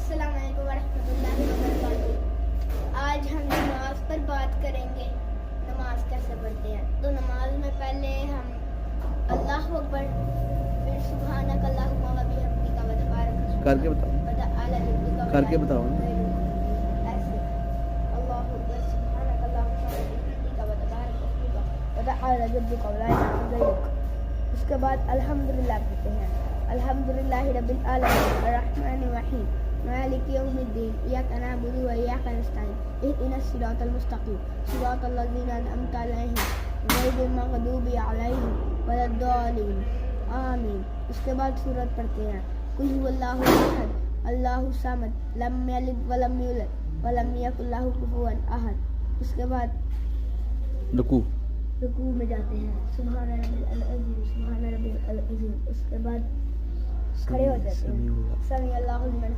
السلام علیکم ورحمۃ اللہ وبرکاتہ۔ آج ہم نماز پر بات کریں گے، نماز کیسے پڑھتے ہیں۔ تو نماز میں پہلے ہم اللہ اکبر، پھر سبحانک اللہم و بحمدک و تبارک کر کے بتاؤ، وتعالی جدک کر کے بتاؤ۔ ایسے اللہ اکبر، سبحانک اللہم و بحمدک و تبارک اسمک وتعالی جدک ولا الہ غیرک۔ اس کے بعد الحمدللہ پڑھتے ہیں۔ الحمدللہ رب العالمین الرحمن الرحیم مالک یوم الدین ایاک نعبد و ایاک نستعین اہدنا الصراط المستقیم صراط الذین انعمت علیہم غیر المغضوب علیہم ولا الضالین آمین۔ اس کے بعد سورت پڑھتے ہیں۔ قل هو اللہ احد اللہ الصمد لم یلد ولم یولد ولم یکن لہ کفوا احد۔ اس کے بعد رکوع میں جاتے ہیں۔ سبحان ربی العظیم، سبحان ربی العظیم۔ اس کے بعد کھڑے ہو جاتے ہیں۔ سمیع اللہ لمن